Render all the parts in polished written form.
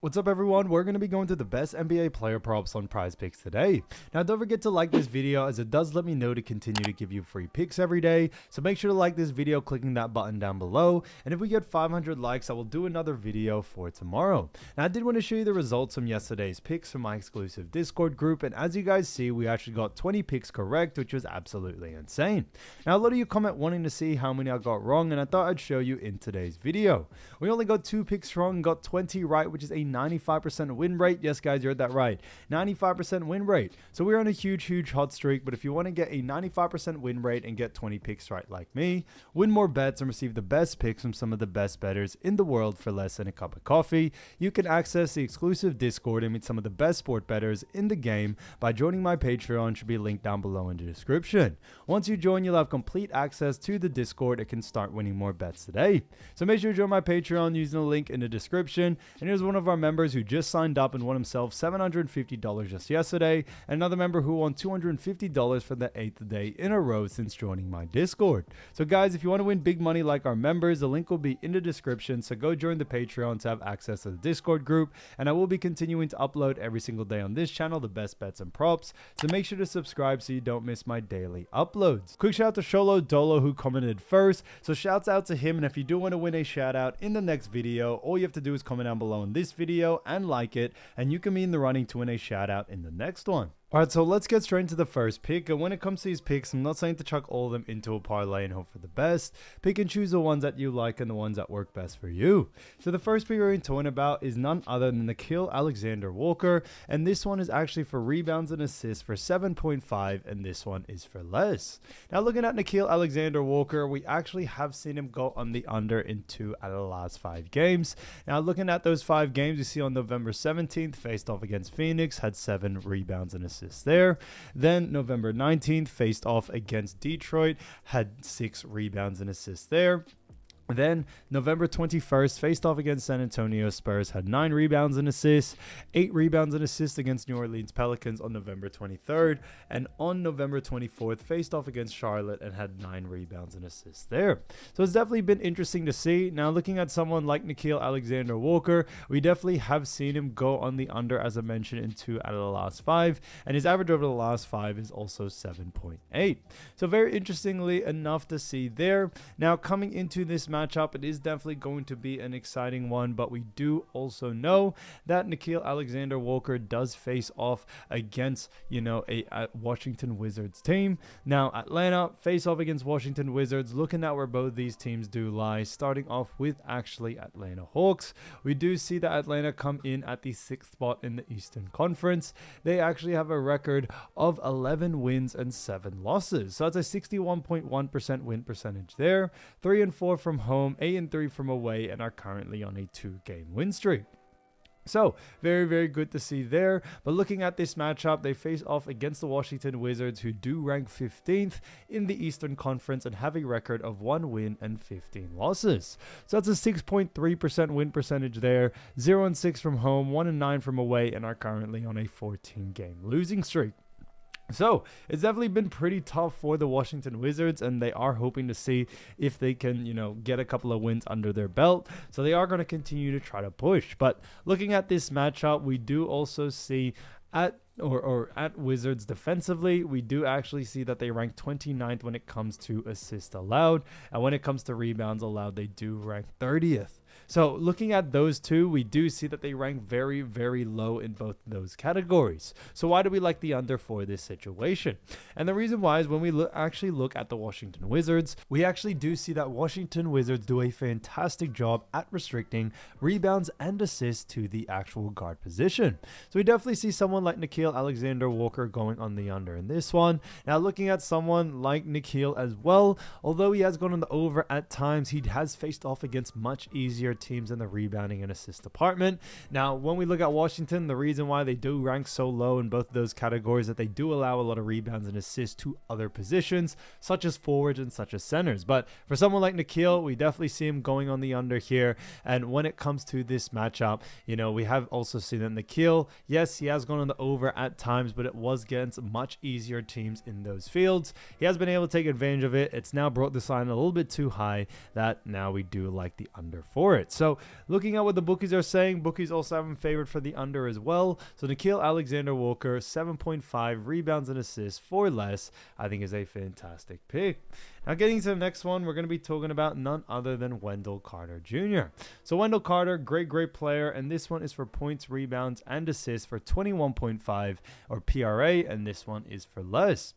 What's up everyone, we're going to be going to the best NBA player props on PrizePicks today. Now don't forget to like this video as it does let me know to continue to give you free picks every day. So make sure to like this video clicking that button down below. And if we get 500 likes, I will do another video for tomorrow. Now I did want to show you the results from yesterday's picks from my exclusive Discord group. And as you guys see, we actually got 20 picks correct, which was absolutely insane. Now a lot of you comment wanting to see how many I got wrong, and I thought I'd show you in today's video. We only got 2 picks wrong and got 20 right, which is a 95% win rate. Yes, guys, you heard that right. 95% win rate. So we're on a huge hot streak. But if you want to get a 95% win rate and get 20 picks right like me, win more bets and receive the best picks from some of the best bettors in the world for less than a cup of coffee, you can access the exclusive Discord and meet some of the best sport bettors in the game by joining my Patreon. Should be linked down below in the description. Once you join, you'll have complete access to the Discord and can start winning more bets today. So make sure to join my Patreon using the link in the description. And here's one of our members who just signed up and won himself $750 just yesterday, and another member who won $250 for the 8th day in a row since joining my Discord. So guys, if you want to win big money like our members, the link will be in the description, so go join the Patreon to have access to the Discord group, and I will be continuing to upload every single day on this channel the best bets and props, so make sure to subscribe so you don't miss my daily uploads. Quick shout out to Sholo Dolo who commented first, so shouts out to him, and if you do want to win a shout out in the next video, all you have to do is comment down below in this video and like it, and you can be in the running to win a shout out in the next one. Alright, so let's get straight into the first pick. And when it comes to these picks, I'm not saying to chuck all of them into a parlay and hope for the best. Pick and choose the ones that you like and the ones that work best for you. So the first pick we're talking about is none other than Onyeka Okongwu, and this one is actually for rebounds and assists for 7.5, and this one is for less. Now looking at Onyeka Okongwu, we actually have seen him go on the under in 2 out of the last 5 games. Now looking at those 5 games, you see on November 17th, faced off against Phoenix, had 7 rebounds and assists there. Then November 19th, faced off against Detroit, had 6 rebounds and assists there. Then November 21st, faced off against San Antonio Spurs, had 9 rebounds and assists, 8 rebounds and assists against New Orleans Pelicans on November 23rd, and on November 24th, faced off against Charlotte and had 9 rebounds and assists there. So it's definitely been interesting to see. Now looking at someone like Onyeka Okongwu, we definitely have seen him go on the under, as I mentioned, in 2 out of the last 5, and his average over the last 5 is also 7.8. So very interestingly enough to see there. Now coming into this matchup, it is definitely going to be an exciting one, but we do also know that Onyeka Okongwu does face off against, a Washington Wizards team. Now Atlanta face off against Washington Wizards. Looking at where both these teams do lie, starting off with actually Atlanta Hawks, we do see that Atlanta come in at the 6th spot in the Eastern Conference. They actually have a record of 11 wins and 7 losses, so that's a 61.1% win percentage there. 3-4 from home, 8-3 from away, and are currently on a 2-game win streak. So very good to see there. But looking at this matchup, they face off against the Washington Wizards, who do rank 15th in the Eastern Conference and have a record of 1 win and 15 losses. So that's a 6.3% win percentage there. 0-6 from home, 1-9 from away, and are currently on a 14-game losing streak. So it's definitely been pretty tough for the Washington Wizards, and they are hoping to see if they can, get a couple of wins under their belt. So they are going to continue to try to push. But looking at this matchup, we do also see at Wizards defensively, we do actually see that they rank 29th when it comes to assists allowed, and when it comes to rebounds allowed, they do rank 30th. So looking at those two, we do see that they rank very low in both those categories. So why do we like the under for this situation? And the reason why is when we actually look at the Washington Wizards, we actually do see that Washington Wizards do a fantastic job at restricting rebounds and assists to the actual guard position. So we definitely see someone like Onyeka Okongwu going on the under in this one. Now looking at someone like Onyeka as well, although he has gone on the over at times, he has faced off against much easier teams in the rebounding and assist department. Now, when we look at Washington, the reason why they do rank so low in both of those categories is that they do allow a lot of rebounds and assists to other positions, such as forwards and such as centers. But for someone like Onyeka, we definitely see him going on the under here. And when it comes to this matchup, we have also seen that Onyeka, yes, he has gone on the over at times, but it was against much easier teams in those fields. He has been able to take advantage of it. It's now brought this line a little bit too high that now we do like the under for it. favorite. So looking at what the bookies are saying, bookies also have him favored for the under as well. So Nickeil Alexander-Walker, 7.5 rebounds and assists for less, I think is a fantastic pick. Now getting to the next one, we're going to be talking about none other than Wendell Carter Jr. So Wendell Carter, great player, and this one is for points, rebounds, and assists for 21.5 or PRA, and this one is for less.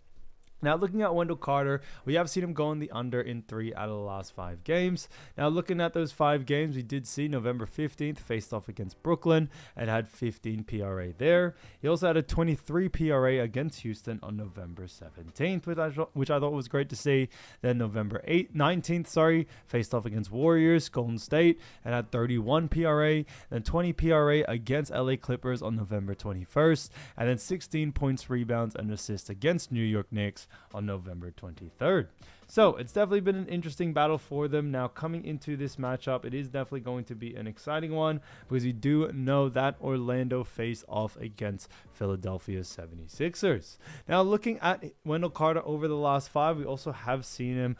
Now, looking at Wendell Carter, we have seen him go on the under in 3 out of the last 5 games. Now, looking at those 5 games, we did see November 15th faced off against Brooklyn and had 15 PRA there. He also had a 23 PRA against Houston on November 17th, which I thought was great to see. Then November 19th, faced off against Warriors, Golden State, and had 31 PRA. Then 20 PRA against LA Clippers on November 21st. And then 16 points, rebounds, and assists against New York Knicks on November 23rd. So it's definitely been an interesting battle for them. Now coming into this matchup, it is definitely going to be an exciting one because we do know that Orlando face off against Philadelphia 76ers. Now looking at Wendell Carter over the last 5, we also have seen him,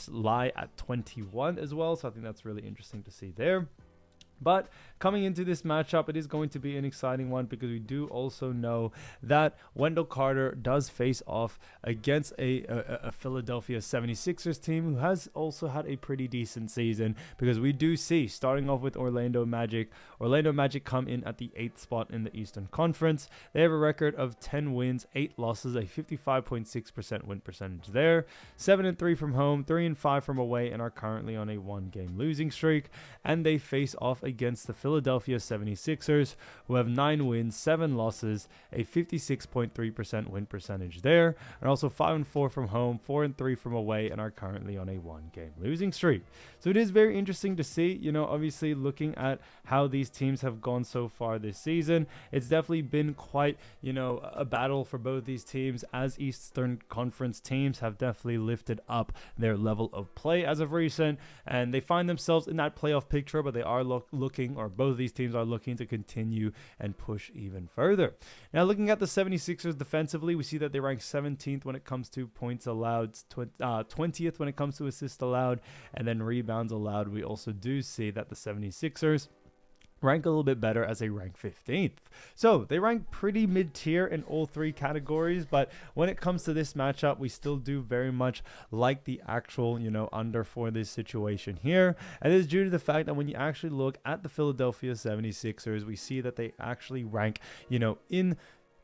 lie at 21 as well. So I think that's really interesting to see there. But coming into this matchup, it is going to be an exciting one because we do also know that Wendell Carter does face off against a Philadelphia 76ers team who has also had a pretty decent season, because we do see, starting off with Orlando Magic come in at the 8th spot in the Eastern Conference. They have a record of 10 wins, 8 losses, a 55.6% win percentage there, 7-3 from home, 3-5 from away, and are currently on a 1-game losing streak. And they face off against the Philadelphia 76ers, who have 9 wins, 7 losses, a 56.3% win percentage there, and also 5-4 from home, 4-3 from away, and are currently on a 1-game losing streak. So it is very interesting to see, obviously looking at how these teams have gone so far this season. It's definitely been quite, a battle for both these teams, as Eastern Conference teams have definitely lifted up their level of play as of recent, and they find themselves in that playoff picture, but they are looking, or both of these teams are looking to continue and push even further. Now looking at the 76ers defensively, we see that they rank 17th when it comes to points allowed, 20th when it comes to assists allowed, and then rebounds allowed. We also do see that the 76ers rank a little bit better as they rank 15th. So they rank pretty mid-tier in all 3 categories, but when it comes to this matchup, we still do very much like the actual, under for this situation here. And it is due to the fact that when you actually look at the Philadelphia 76ers, we see that they actually rank, rank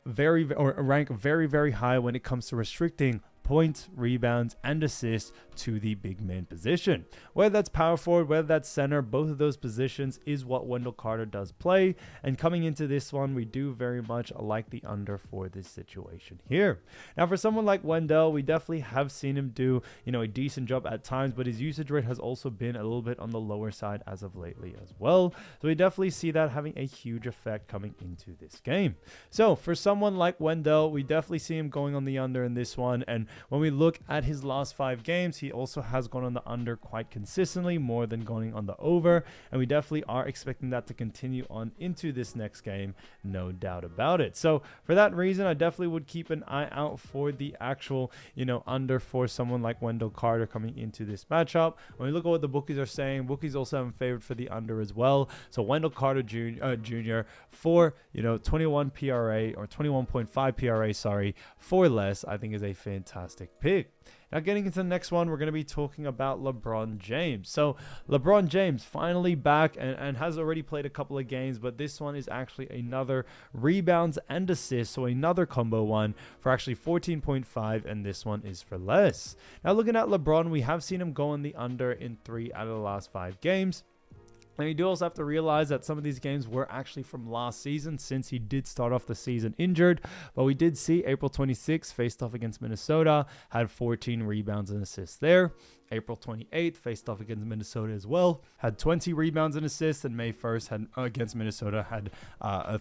very, very high when it comes to restricting points, rebounds, and assists to the big man position. Whether that's power forward, whether that's center, both of those positions is what Wendell Carter does play. And coming into this one, we do very much like the under for this situation here. Now, for someone like Wendell, we definitely have seen him do, a decent job at times, but his usage rate has also been a little bit on the lower side as of lately as well. So we definitely see that having a huge effect coming into this game. So for someone like Wendell, we definitely see him going on the under in this one. And when we look at his last 5 games, he also has gone on the under quite consistently, more than going on the over, and we definitely are expecting that to continue on into this next game, no doubt about it. So for that reason, I definitely would keep an eye out for the actual, under for someone like Wendell Carter coming into this matchup. When we look at what the bookies are saying, bookies also have him favored for the under as well. So Wendell Carter Jr. for, 21 PRA or 21.5 PRA, for less, I think is a fantastic pick. Now getting into the next one, we're going to be talking about LeBron James. So LeBron James finally back and has already played a couple of games, but this one is actually another rebounds and assists, so another combo one for actually 14.5, and this one is for less. Now looking at LeBron, we have seen him go on the under in 3 out of the last 5 games. And you do also have to realize that some of these games were actually from last season, since he did start off the season injured. But we did see April 26th faced off against Minnesota, had 14 rebounds and assists there. April 28th faced off against Minnesota as well, had 20 rebounds and assists, and May 1st had against Minnesota had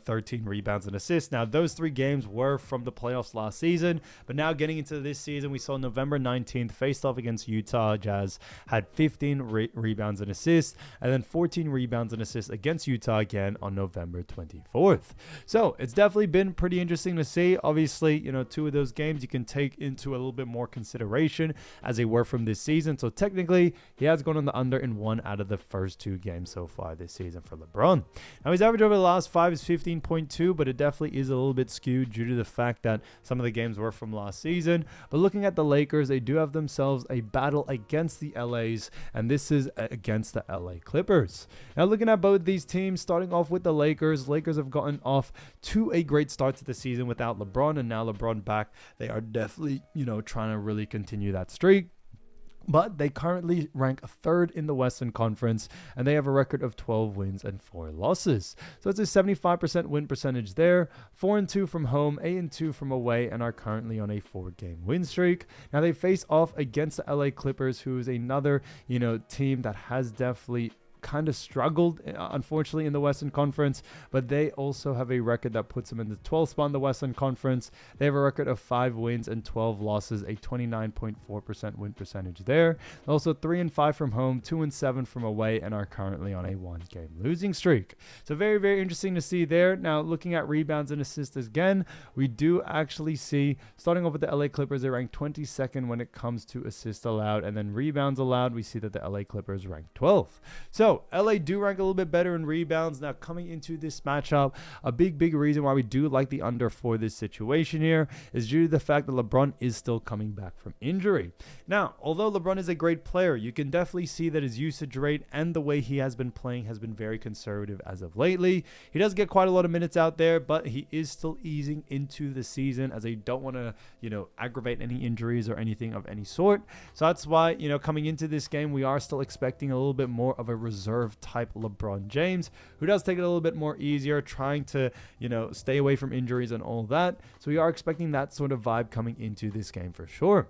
13 rebounds and assists. Now those 3 games were from the playoffs last season, but now getting into this season, we saw November 19th faced off against Utah Jazz, had 15 rebounds and assists, and then 14 rebounds and assists against Utah again on November 24th. So it's definitely been pretty interesting to see. Obviously, 2 of those games you can take into a little bit more consideration as they were from this season. season. So technically, he has gone on the under in 1 out of the first 2 games so far this season for LeBron. Now, his average over the last 5 is 15.2, but it definitely is a little bit skewed due to the fact that some of the games were from last season. But looking at the Lakers, they do have themselves a battle against the LAs, and this is against the LA Clippers. Now, looking at both these teams, starting off with the Lakers have gotten off to a great start to the season without LeBron, and now LeBron back, they are definitely, trying to really continue that streak. But they currently rank 3rd in the Western Conference, and they have a record of 12 wins and 4 losses. So it's a 75% win percentage there, 4-2 from home, 8-2 from away, and are currently on a 4-game win streak. Now they face off against the LA Clippers, who is another, team that has definitely kind of struggled, unfortunately, in the Western Conference, but they also have a record that puts them in the 12th spot in the Western Conference. They have a record of 5 wins and 12 losses, a 29.4% win percentage there. Also 3-5 from home, 2-7 from away, and are currently on a 1-game losing streak. So very, very interesting to see there. Now, looking at rebounds and assists again, we do actually see, starting off with the LA Clippers, they rank 22nd when it comes to assists allowed, and then rebounds allowed, we see that the LA Clippers rank 12th. So LA do rank a little bit better in rebounds. Now, coming into this matchup, a big reason why we do like the under for this situation here is due to the fact that LeBron is still coming back from injury. Now, although LeBron is a great player, you can definitely see that his usage rate and the way he has been playing has been very conservative as of lately. He does get quite a lot of minutes out there, but he is still easing into the season, as they don't want to, aggravate any injuries or anything of any sort. So that's why, coming into this game, we are still expecting a little bit more of a reserve type LeBron James, who does take it a little bit more easier, trying to, stay away from injuries and all that. So we are expecting that sort of vibe coming into this game for sure.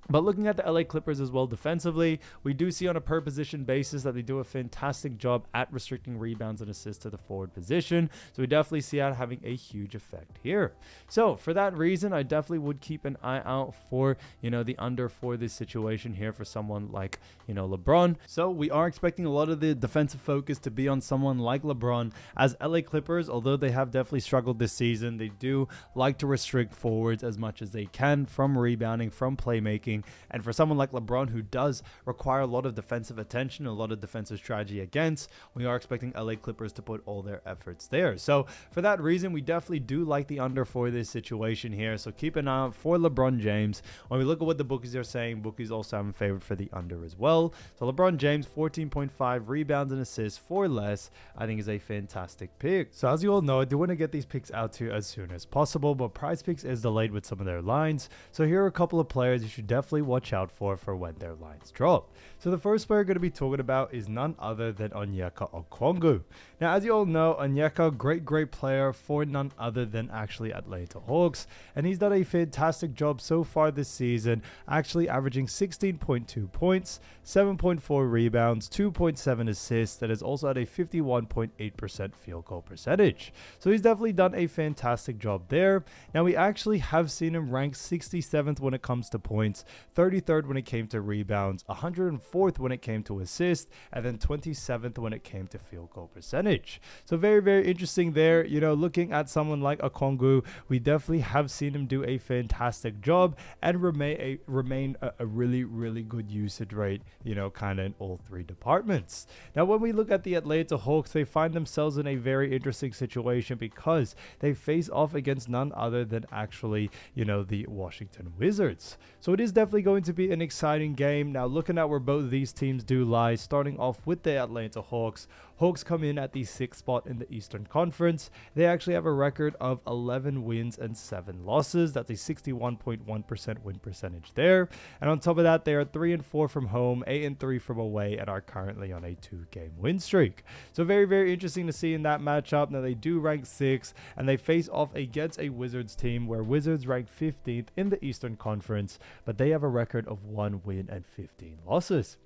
But looking at the LA Clippers as well defensively, we do see on a per position basis that they do a fantastic job at restricting rebounds and assists to the forward position. So we definitely see that having a huge effect here. So for that reason, I definitely would keep an eye out for, the under for this situation here for someone like, LeBron. So we are expecting a lot of the defensive focus to be on someone like LeBron, as LA Clippers, although they have definitely struggled this season, they do like to restrict forwards as much as they can from rebounding, from playmaking. And for someone like LeBron, who does require a lot of defensive attention, a lot of defensive strategy against, we are expecting LA Clippers to put all their efforts there. So for that reason, we definitely do like the under for this situation here. So keep an eye out for LeBron James. When we look at what the bookies are saying, bookies also have him favored for the under as well. So LeBron James, 14.5 rebounds and assists for less, I think is a fantastic pick. So as you all know, I do want to get these picks out to you as soon as possible, but PrizePicks is delayed with some of their lines. So here are a couple of players you should definitely watch out for when their lines drop. So the first player we're going to be talking about is none other than Onyeka Okongwu. Now, as you all know, Onyeka, great player for none other than actually Atlanta Hawks, and he's done a fantastic job so far this season, actually averaging 16.2 points, 7.4 rebounds, 2.7 assists, that has also had a 51.8% field goal percentage. So he's definitely done a fantastic job there. Now, we actually have seen him ranked 67th when it comes to points, 33rd when it came to rebounds, 104th when it came to assists, and then 27th when it came to field goal percentage. So very interesting there. Looking at someone like Okongwu, we definitely have seen him do a fantastic job and remain a really good usage rate, kind of in all 3 departments. Now, when we look at the Atlanta Hawks, they find themselves in a very interesting situation because they face off against none other than actually, the Washington Wizards. So it is definitely going to be an exciting game. Now, looking at where both of these teams do lie, starting off with the Atlanta Hawks. Hawks come in at the 6th spot in the Eastern Conference. They actually have a record of 11 wins and 7 losses. That's a 61.1% win percentage there. And on top of that, they are 3-4 from home, 8-3 from away, and are currently on a 2-game win streak. So very interesting to see in that matchup. Now, they do rank 6th, and they face off against a Wizards team where Wizards rank 15th in the Eastern Conference, but they have a record of 1 win and 15 losses.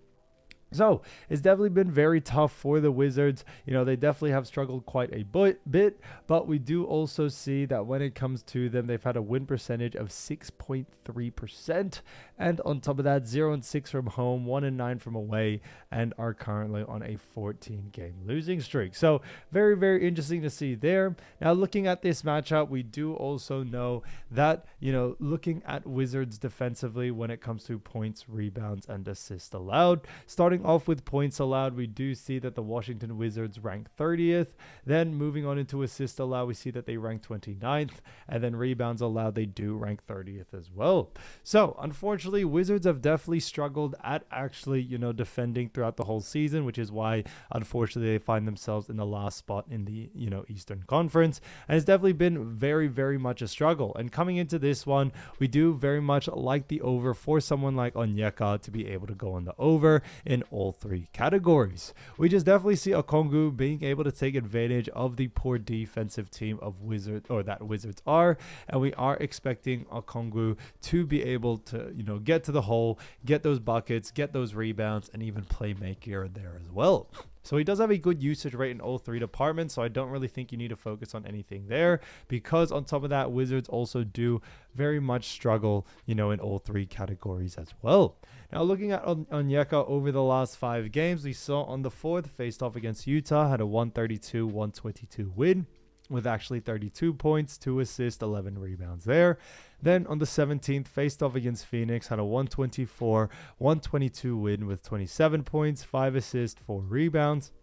So it's definitely been very tough for the Wizards. They definitely have struggled quite a bit, but we do also see that when it comes to them, they've had a win percentage of 6.3%. And on top of that, 0-6 from home, 1-9 from away, and are currently on a 14-game losing streak. So very, very interesting to see there. Now, looking at this matchup, we do also know that, looking at Wizards defensively when it comes to points, rebounds, and assists allowed, starting off with points allowed, we do see that the Washington Wizards rank 30th. Then moving on into assists allowed, we see that they rank 29th. And then rebounds allowed, they do rank 30th as well. So unfortunately, Wizards have definitely struggled at actually, defending throughout the whole season, which is why, unfortunately, they find themselves in the last spot in the, Eastern Conference. And it's definitely been very, very much a struggle. And coming into this one, we do very much like the over for someone like Onyeka to be able to go on the over in all three categories. We just definitely see Okongwu being able to take advantage of the poor defensive team of Wizards, or that Wizards are, and we are expecting Okongwu to be able to, get to the hole, get those buckets, get those rebounds, and even play make here and there as well. So he does have a good usage rate in all three departments, so I don't really think you need to focus on anything there, because on top of that, Wizards also do very much struggle, in all three categories as well. Now, looking at Onyeka over the last 5 games, we saw on the 4th, faced off against Utah, had a 132-122 win, with actually 32 points, 2 assists, 11 rebounds there. Then on the 17th, faced off against Phoenix, had a 124-122 win with 27 points, 5 assists, 4 rebounds.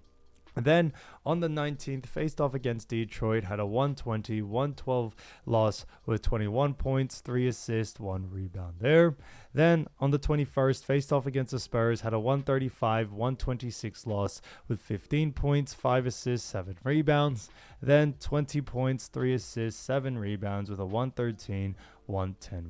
And then on the 19th, faced off against Detroit, had a 120-112 loss with 21 points, 3 assists, 1 rebound there. Then on the 21st, faced off against the Spurs, had a 135-126 loss with 15 points, 5 assists, 7 rebounds. Then 20 points, 3 assists, 7 rebounds with a 113-110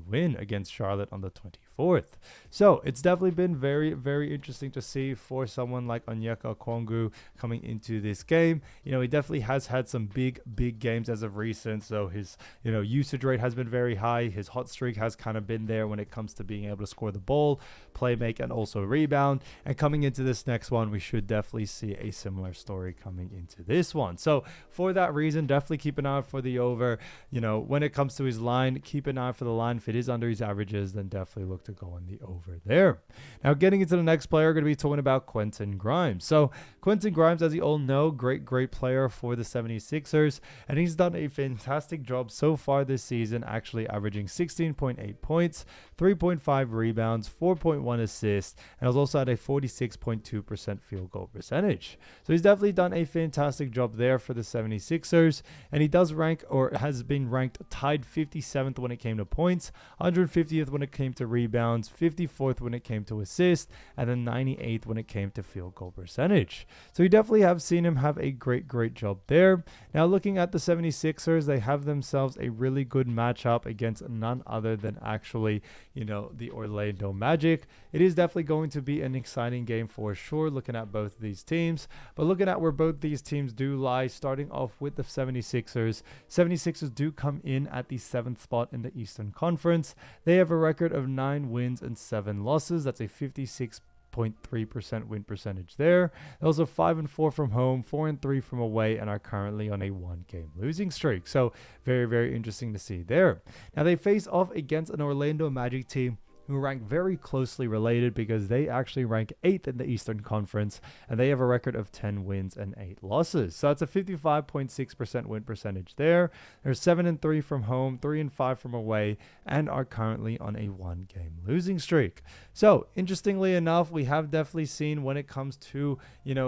win against Charlotte on the 24th. So it's definitely been very, very interesting to see for someone like Onyeka Okongwu coming into this game. He definitely has had some big games as of recent. So his, usage rate has been very high. His hot streak has kind of been there when it comes to being able to score the ball, play make, and also rebound. And coming into this next one, we should definitely see a similar story coming into this one. So for that reason, definitely keep an eye out for the over. When it comes to his line, keep an eye out for the line. If it is under his averages, then definitely look to go on the over there. Now, getting into the next player, we're going to be talking about Quentin Grimes. So Quentin Grimes, as you all know, great player for the 76ers, and he's done a fantastic job so far this season, actually averaging 16.8 points, 3.5 rebounds, 4.1 assists, and has also had a 46.2% field goal percentage. So he's definitely done a fantastic job there for the 76ers, and he does rank, or has been ranked, tied 57th when it came to points, 150th when it came to rebounds, 54th when it came to assists, and then 98th when it came to field goal percentage. So you definitely have seen him have a great job there. Now, looking at the 76ers, they have themselves a really good matchup against none other than actually, the Orlando Magic. It is definitely going to be an exciting game for sure, looking at both of these teams. But looking at where both these teams do lie, starting off with the 76ers. 76ers do come in at the 7th spot in the Eastern Conference. They have a record of 9 wins and 7 losses. That's a 56.3% win percentage there. They're also 5-4 from home, 4-3 from away, and are currently on a 1-game losing streak. So very interesting to see there. Now, they face off against an Orlando Magic team who rank very closely related, because they actually rank 8th in the Eastern Conference, and they have a record of 10 wins and 8 losses. So that's a 55.6% win percentage there. They're 7-3 from home, 3-5 from away, and are currently on a 1-game losing streak. So interestingly enough, we have definitely seen when it comes to,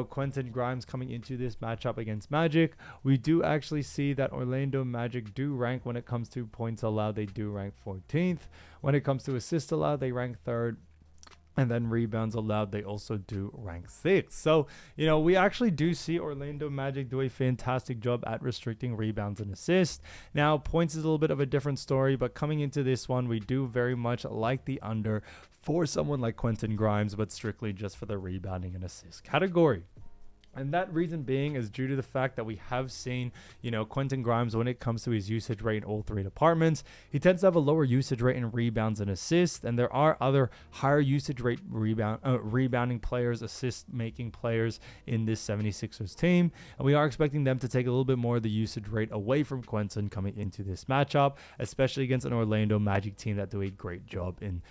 Quentin Grimes coming into this matchup against Magic, we do actually see that Orlando Magic do rank, when it comes to points allowed, they do rank 14th. When it comes to assists allowed, they rank 3rd. And then rebounds allowed, they also do rank 6th. So, we actually do see Orlando Magic do a fantastic job at restricting rebounds and assists. Now, points is a little bit of a different story, but coming into this one, we do very much like the under for someone like Quentin Grimes, but strictly just for the rebounding and assist category. And that reason being is due to the fact that we have seen, Quentin Grimes, when it comes to his usage rate in all three departments, he tends to have a lower usage rate in rebounds and assists. And there are other higher usage rate rebounding players, assist-making players in this 76ers team. And we are expecting them to take a little bit more of the usage rate away from Quentin coming into this matchup, especially against an Orlando Magic team that do a great job in,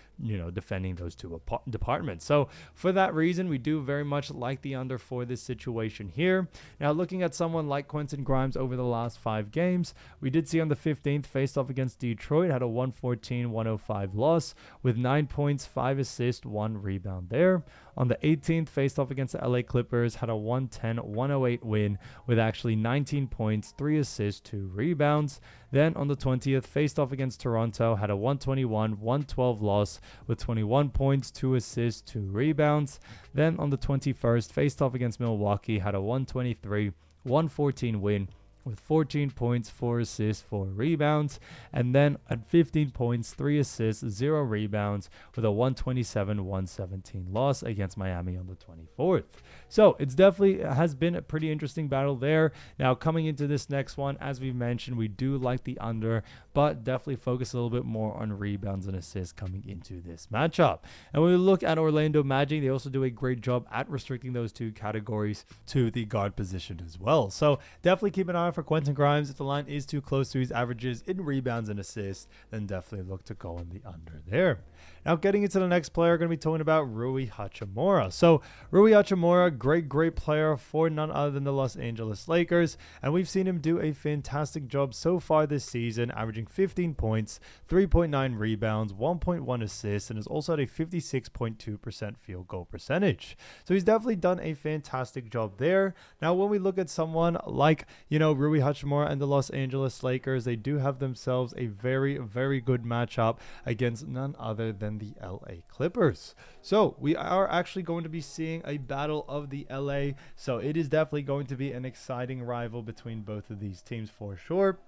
defending those two departments. So for that reason, we do very much like the under for this situation here. Now, looking at someone like Quentin Grimes over the last 5 games, we did see on the 15th faced off against Detroit, had a 114-105 loss with 9 points, 5 assists, 1 rebound there. On the 18th, faced off against the LA Clippers, had a 110-108 win with actually 19 points, 3 assists, 2 rebounds. Then on the 20th, faced off against Toronto, had a 121-112 loss with 21 points, 2 assists, 2 rebounds. Then on the 21st, faced off against Milwaukee, had a 123-114 win with 14 points, 4 assists, 4 rebounds. And then at 15 points, 3 assists, 0 rebounds with a 127-117 loss against Miami on the 24th. So it's definitely has been a pretty interesting battle there. Now coming into this next one, as we mentioned, we do like the under, but definitely focus a little bit more on rebounds and assists coming into this matchup. And when we look at Orlando Magic, they also do a great job at restricting those two categories to the guard position as well. So definitely keep an eye for Quentin Grimes. If the line is too close to his averages in rebounds and assists, then definitely look to go on the under there. Now getting into the next player, going to be talking about Rui Hachimura. So Rui Hachimura, great player for none other than the Los Angeles Lakers, and we've seen him do a fantastic job so far this season, averaging 15 points, 3.9 rebounds, 1.1 assists, and has also had a 56.2% field goal percentage. So he's definitely done a fantastic job there. Now when we look at someone like, Rui Hachimura and the Los Angeles Lakers, they do have themselves a very good matchup against none other than the LA Clippers. So we are actually going to be seeing a battle of the LA. So it is definitely going to be an exciting rival between both of these teams for sure.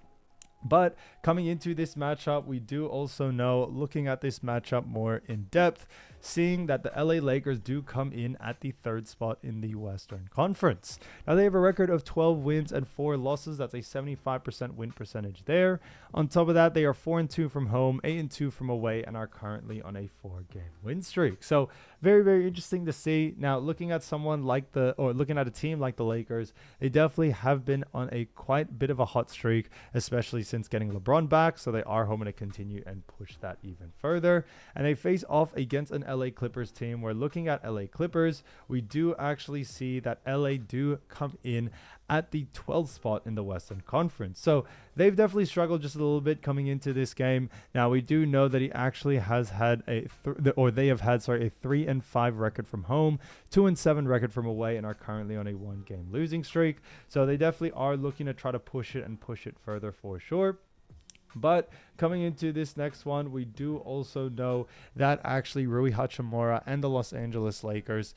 But coming into this matchup, we do also know, looking at this matchup more in depth, seeing that the LA Lakers do come in at the 3rd spot in the Western Conference. Now they have a record of 12 wins and 4 losses. That's a 75% win percentage there. On top of that, they are 4-2 from home, 8-2 from away, and are currently on a 4-game win streak. So very interesting to see. Now looking at looking at a team like the Lakers, they definitely have been on a quite bit of a hot streak, especially since getting LeBron back. So they are hoping to continue and push that even further. And they face off against an LA Clippers team. We're looking at LA Clippers. We do actually see that LA do come in at the 12th spot in the Western Conference. So they've definitely struggled just a little bit coming into this game. Now we do know that he actually has had they have had a 3-5 record from home, 2-7 record from away, and are currently on a 1-game losing streak. So they definitely are looking to try to push it further for sure. But coming into this next one, we do also know that actually Rui Hachimura and the Los Angeles Lakers,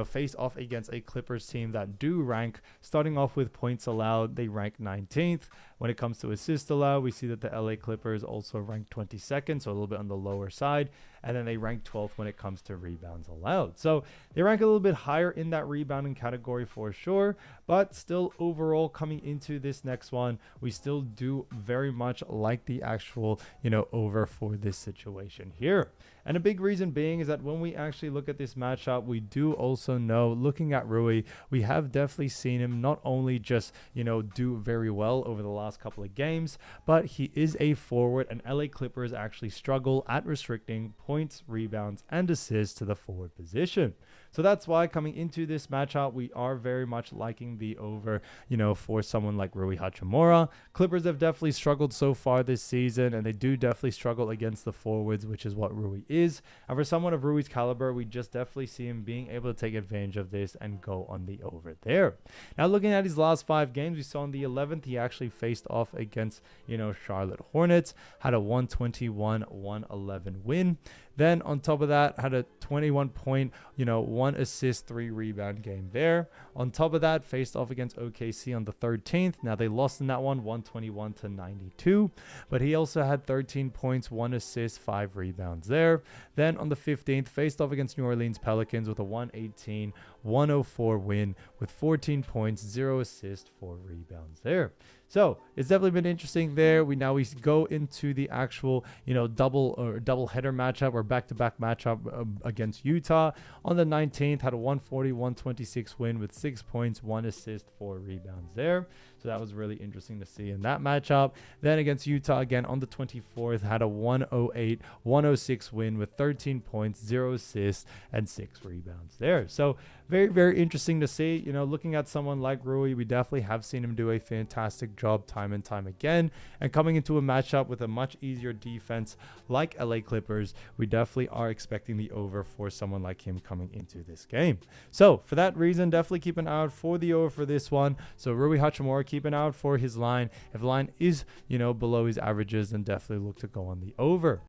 face off against a Clippers team that do rank, starting off with points allowed, they rank 19th. When it comes to assists allowed, we see that the LA Clippers also rank 22nd, so a little bit on the lower side. And then they rank 12th when it comes to rebounds allowed. So they rank a little bit higher in that rebounding category for sure. But still overall coming into this next one, we still do very much like the actual, over for this situation here. And a big reason being is that when we actually look at this matchup, we do also know, looking at Rui, we have definitely seen him not only just, do very well over the last couple of games, but he is a forward, and LA Clippers actually struggle at restricting points, rebounds, and assists to the forward position. So that's why coming into this matchup, we are very much liking the over, for someone like Rui Hachimura. Clippers have definitely struggled so far this season, and they do definitely struggle against the forwards, which is what Rui is. And for someone of Rui's caliber, we just definitely see him being able to take advantage of this and go on the over there. Now, looking at his last 5 games, we saw on the 11th, he actually faced off against, Charlotte Hornets, had a 121-111 win. Then on top of that, had a 21 point, 1 assist, 3 rebound game there. On top of that, faced off against OKC on the 13th. Now they lost in that one, 121-92, but he also had 13 points, 1 assist, 5 rebounds there. Then on the 15th, faced off against New Orleans Pelicans with a 118-104 win with 14 points, 0 assists, 4 rebounds there. So it's definitely been interesting there. We go into the actual, double header matchup or back-to-back matchup against Utah. On the 19th, had a 140-126 win with 6 points, 1 assist, 4 rebounds there. So that was really interesting to see in that matchup. Then against Utah again on the 24th, had a 108-106 win with 13 points, 0 assists, and 6 rebounds there. So very, very interesting to see. Looking at someone like Rui, we definitely have seen him do a fantastic job time and time again. And coming into a matchup with a much easier defense like LA Clippers, we definitely are expecting the over for someone like him coming into this game. So for that reason, definitely keep an eye out for the over for this one. So Rui Hachimura, keep an eye out for his line. If the line is, below his averages, then definitely look to go on the over.